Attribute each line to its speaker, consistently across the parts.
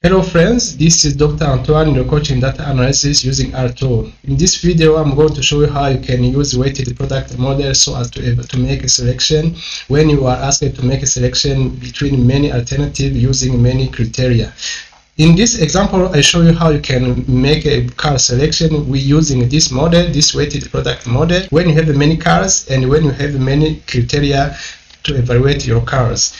Speaker 1: Hello friends, this is Dr. Antoine, your coach in data analysis using R tool. In this video, I'm going to show you how you can use weighted product model so as to make a selection when you are asked to make a selection between many alternatives using many criteria. In this example, I show you how you can make a car selection using this model, this weighted product model, when you have many cars and when you have many criteria to evaluate your cars.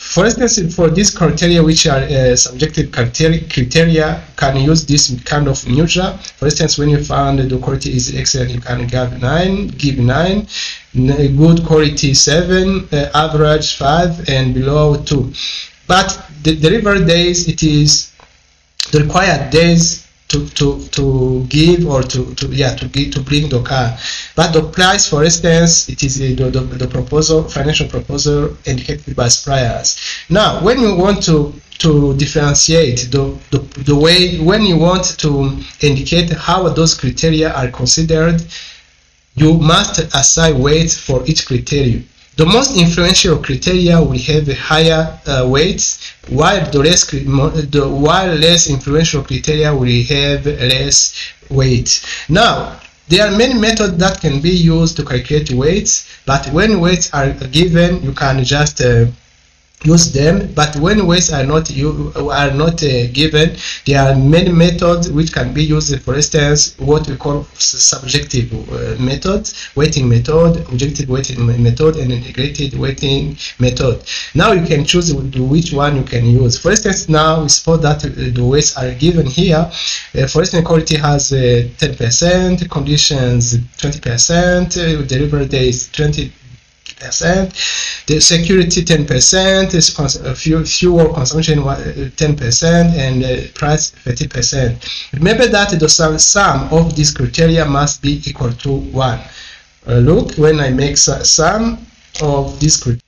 Speaker 1: For instance, for these criteria, which are subjective criteria, can use this kind of neutral. For instance, when you find the quality is excellent, you can give 9, good quality 7, average 5, and below 2. But the delivery days, it is the required days to give or to bring the car. But the price, for instance, it is the proposal, financial proposal indicated by suppliers. Now, when you want to differentiate the way, when you want to indicate how those criteria are considered, you must assign weight for each criteria. The most influential criteria will have a higher weight, while less influential criteria will have less weight. Now, there are many methods that can be used to calculate weights, but when weights are given, you can just use them. But when weights are not given, there are many methods which can be used. For instance, what we call subjective methods, weighting method, objective weighting method, and integrated weighting method. Now you can choose which one you can use. For instance, now we suppose that the weights are given here. For instance, quality has 10%, conditions 20%, delivery days 20%, the security 10%, fuel consumption 10%, and price 30%. Remember that the sum of these criteria must be equal to 1. Look, when I make sum of these criteria,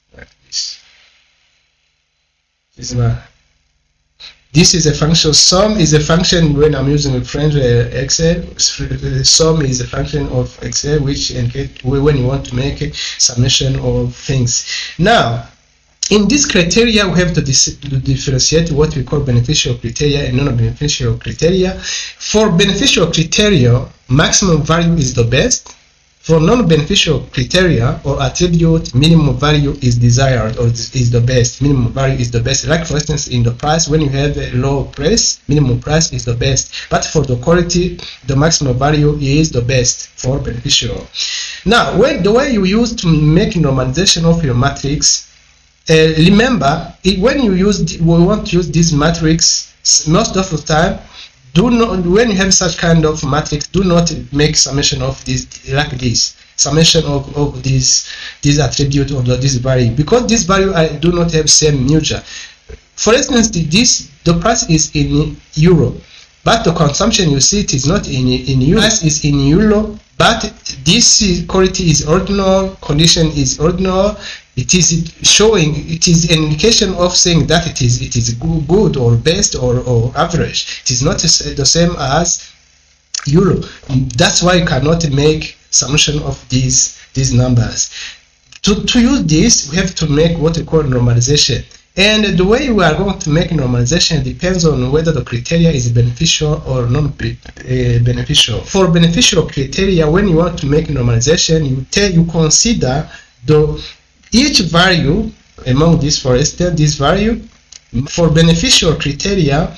Speaker 1: this is a function. Sum is a function when I'm using a French Excel. Sum is a function of Excel which indicates when you want to make a summation of things. Now, in this criteria, we have to differentiate what we call beneficial criteria and non-beneficial criteria. For beneficial criteria, maximum value is the best. For non-beneficial criteria or attribute, minimum value is desired or is the best. Minimum value is the best. Like for instance, in the price, when you have a low price, minimum price is the best. But for the quality, the maximum value is the best for beneficial. Now, the way you use to make normalization of your matrix, remember, when we want to use this matrix, most of the time, when you have such kind of matrix, do not make summation of this like this, summation of this attribute or this value, because this value do not have same neutral. For instance, the price is in euro, but the consumption, you see, it is not in euro. Price is in euro, but this quality is ordinal, condition is ordinal. It is showing, it is an indication of saying that it is good or best or average. It is not the same as euro. That's why you cannot make summation of these numbers. To use this, we have to make what we call normalization. And the way we are going to make normalization depends on whether the criteria is beneficial or non-beneficial. For beneficial criteria, when you want to make normalization, you consider each value among this, for instance, this value. For beneficial criteria,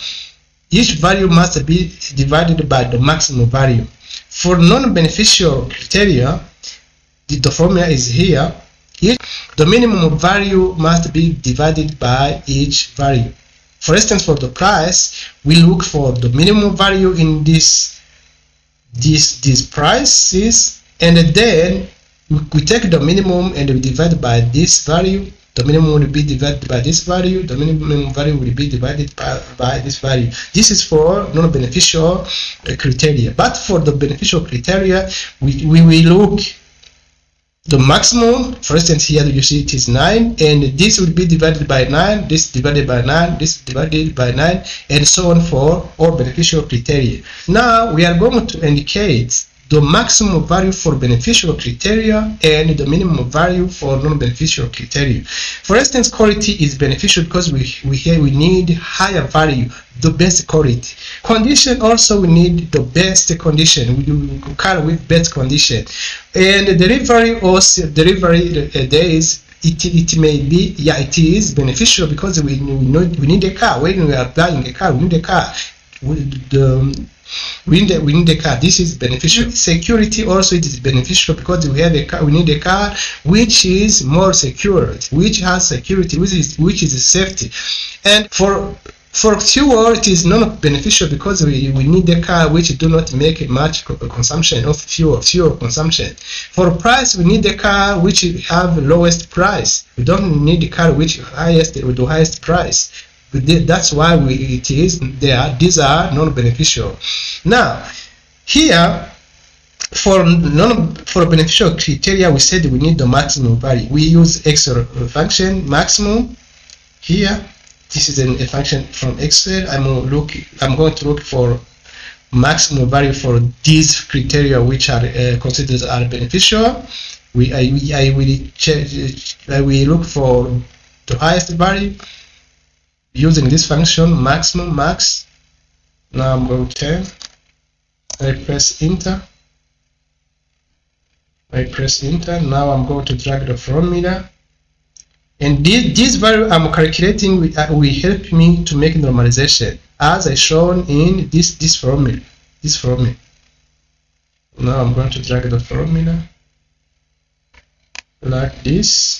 Speaker 1: each value must be divided by the maximum value. For non-beneficial criteria, the formula is here. The minimum value must be divided by each value. For instance, for the price, we look for the minimum value in these prices, and then we take the minimum and we divide by this value. The minimum will be divided by this value. The minimum value will be divided by this value. This is for non-beneficial criteria. But for the beneficial criteria, we will look the maximum. For instance, here you see it is 9, and this will be divided by 9, this divided by 9, this divided by 9, and so on for all beneficial criteria. Now we are going to indicate the maximum value for beneficial criteria and the minimum value for non-beneficial criteria. For instance, quality is beneficial because we need higher value. the best quality. Condition also, we need the best condition. We do car with best condition. And delivery also, delivery days, it may be, yeah, it is beneficial because we need a car. When we are buying a car, we need a car. We need a car. This is beneficial. Security also, it is beneficial because we have a car. We need a car which is more secure, which has security, which is safety. And for fuel, it is not beneficial because we need a car which do not make much consumption of fuel consumption. For price, we need a car which have lowest price. We don't need a car which highest with the highest price. That's why it is there. These are non-beneficial. Now, here for beneficial criteria, we said we need the maximum value. We use Excel function maximum. Here, this is a function from Excel. I'm going to look for maximum value for these criteria which are considered are beneficial. I will look for the highest value using this function maximum max. Now I'm going to 10. I press enter. Now I'm going to drag the formula, and this value I'm calculating will help me to make normalization as I shown in this formula. Now I'm going to drag the formula like this.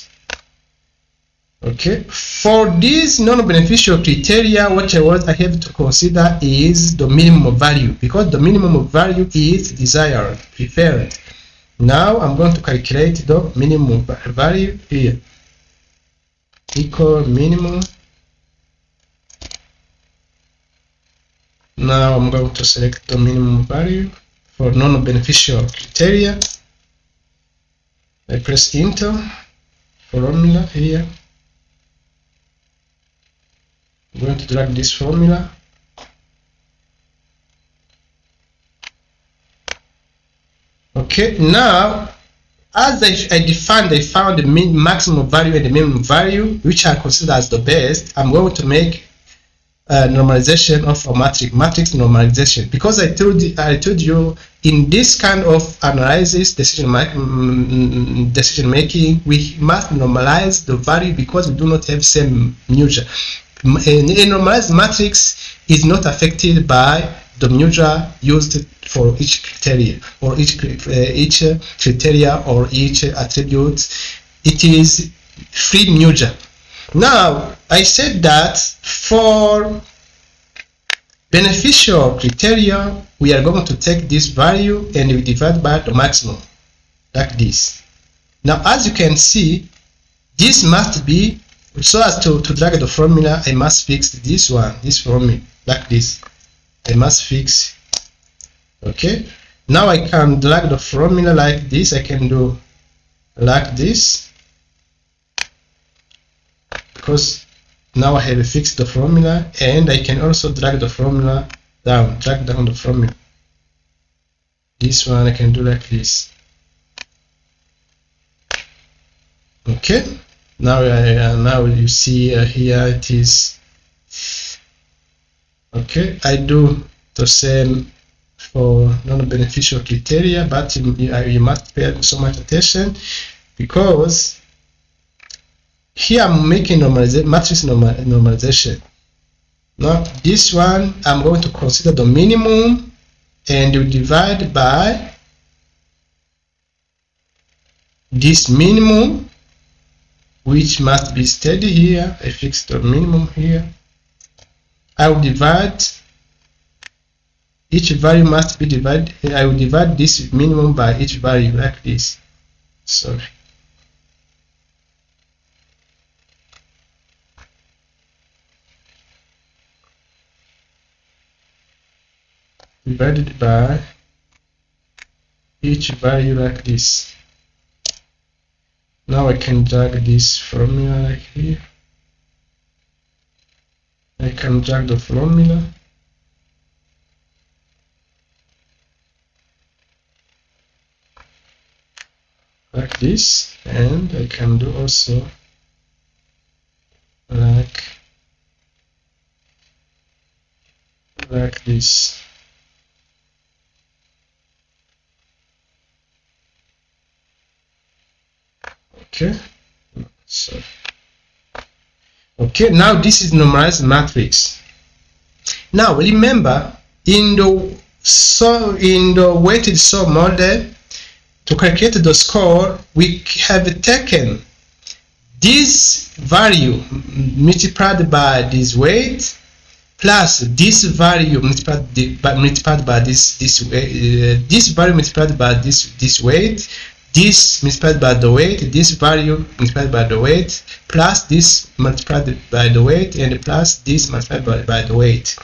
Speaker 1: Okay, for this non-beneficial criteria, what I have to consider is the minimum value, because the minimum value is desired, preferred. Now I'm going to calculate the minimum value here. Equal minimum. Now I'm going to select the minimum value for non-beneficial criteria. I press enter. Formula here. I'm going to drag this formula. Okay, now as I found the maximum value and the minimum value, which are considered as the best. I'm going to make normalization of a matrix normalization, because I told you in this kind of analysis decision making we must normalize the value because we do not have same measure. A normalized matrix is not affected by the measure used for each criteria or each criteria or each attribute. It is free measure. Now I said that for beneficial criteria we are going to take this value and we divide by the maximum like this. Now as you can see, this must be, so as to drag the formula, I must fix this formula like this. I must fix. Okay, now I can drag the formula like this. I can do like this because now I have fixed the formula, and I can also drag the formula down, drag down the formula. This one I can do like this. Okay, now you see here it is. Okay, I do the same for non-beneficial criteria, but you must pay so much attention because here I'm making matrix normalization. Now this one I'm going to consider the minimum, and you divide by this minimum, which must be steady here. I fix the minimum here. I will divide, each value must be divided. I will divide this minimum by each value like this. Sorry. Divided by each value like this. Now I can drag this formula like here. I can drag the formula like this, and I can do also like like this. Okay, so okay, now this is normalized matrix. Now remember, in the weighted sum model, to calculate the score, we have taken this value multiplied by this weight plus this value multiplied by this weight, this value multiplied by this weight, this multiplied by the weight, this value multiplied by the weight, plus this multiplied by the weight, and plus this multiplied by the weight.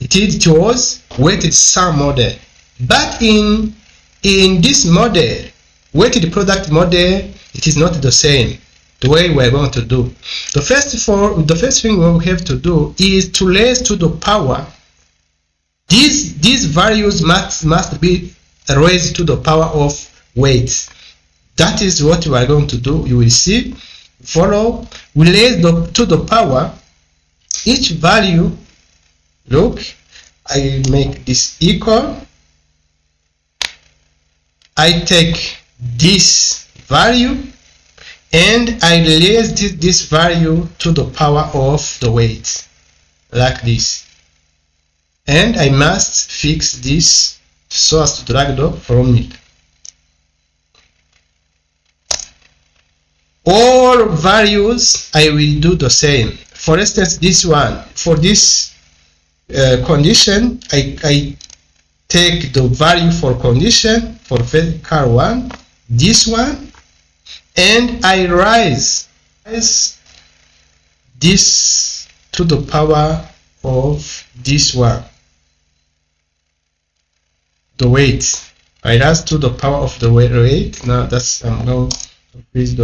Speaker 1: It was weighted sum model. But in this model, weighted product model, it is not the same. The way we are going to do. The first thing we have to do is to raise to the power. These values must be raised to the power of weights. That is what we are going to do. You will see. Follow. We raise to the power each value. Look, I make this equal. I take this value and I raise this value to the power of the weight, like this. And I must fix this so as to drag the formula. All values I will do the same. For instance, this one, for this condition, I take the value for condition for vertical one, this one, and I raise this to the power of this one, the weight. I raise to the power of the weight. Now that's I'm going to fix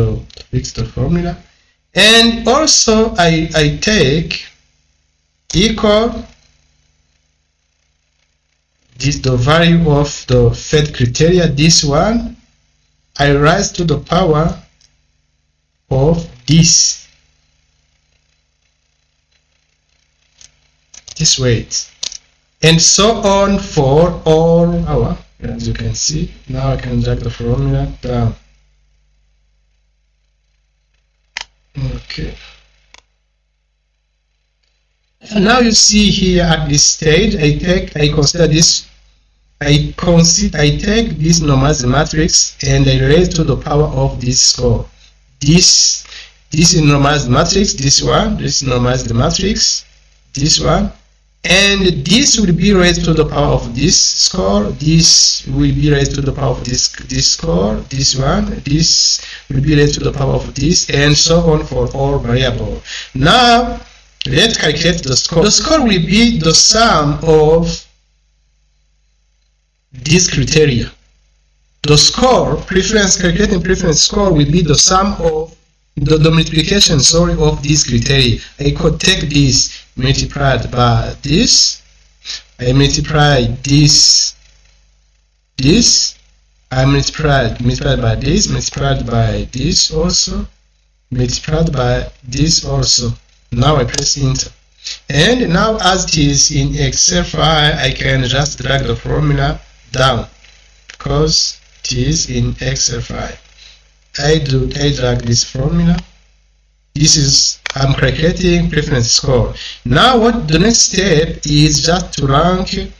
Speaker 1: the formula, and also I take equal this the value of the fed criteria, this one, I raise to the power of this weight, and so on for all our, as you can see. Now I can drag the formula down. Okay. And now you see here at this stage, I take this normalized matrix and I raise to the power of this score. This is normalized matrix, this one, this is normalized matrix, this one, and this will be raised to the power of this score, this will be raised to the power of this score, this one, this will be raised to the power of this, and so on for all variables. Now let's calculate the score. The score will be the sum of these criteria. The score, calculating preference score will be the sum of the multiplication, of these criteria. I could take this multiplied by this, I multiply this, I multiplied by this, multiplied by this also, multiplied by this also. Now I press enter, and now as it is in Excel file, I can just drag the formula down because it is in Excel file. I drag this formula. This is, I'm calculating preference score. Now what the next step is just to rank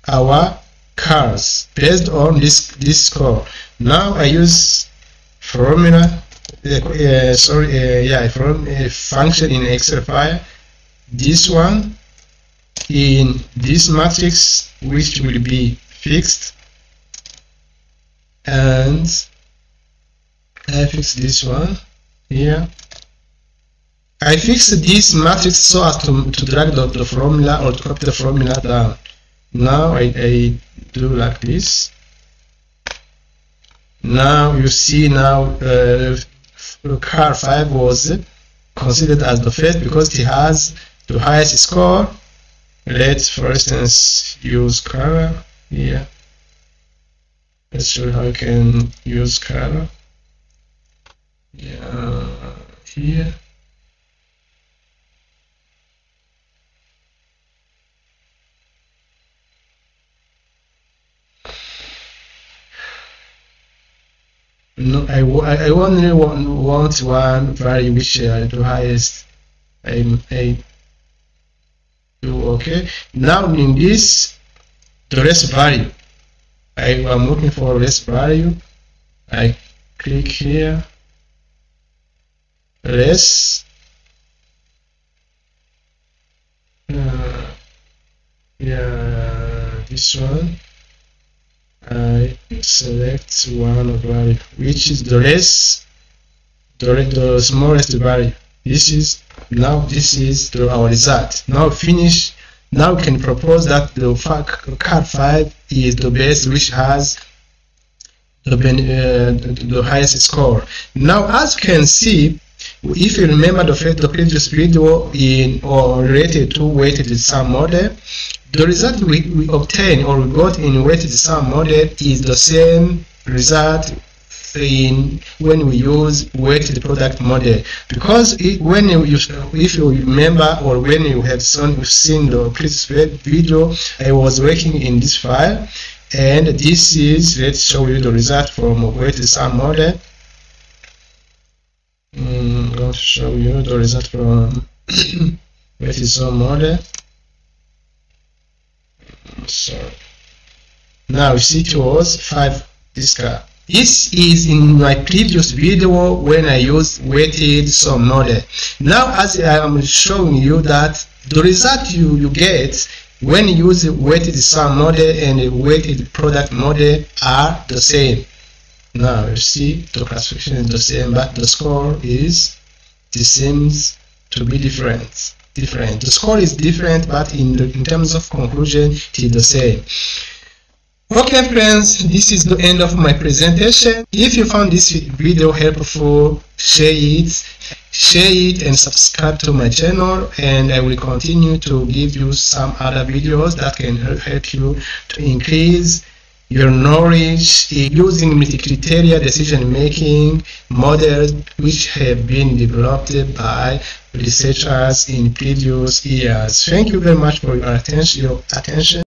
Speaker 1: our cars based on this score. Now I use formula. From a function in Excel file, this one in this matrix, which will be fixed, and I fix this one here. I fix this matrix so as to drag the formula or to copy the formula down. Now I do like this. Now you see now car 5 was considered as the first because it has the highest score. Let's for instance use color here. Let's show how you can use color. Yeah, here. . No, I only want one value which the highest. I do okay. Now in this, the rest value, I am looking for rest value. I click here, rest. Yeah, this one. I select one value, which is the rest, the smallest value. This is our result. Now finish. Now we can propose that the card 5 is the best, which has the highest score. Now, as you can see, if you remember the previous video related to weighted sum model, the result we obtain or we got in weighted sum model is the same result when we use weighted product model, because if you remember, or when you have seen the previous video, I was working in this file, and this is, let's show you the result from weighted sum model. I'm going to show you the result from weighted sum model. So now you see it was 5 this car. This is in my previous video when I used weighted sum model. Now, as I am showing you that the result you get when you use a weighted sum model and a weighted product model are the same. Now you see the classification is the same, but the score seems to be different. The score is different, but in terms of conclusion, it is the same. Okay friends, this is the end of my presentation. If you found this video helpful, share it and subscribe to my channel, and I will continue to give you some other videos that can help you to increase your knowledge using multicriteria decision making models which have been developed by researchers in previous years. Thank you very much for your attention.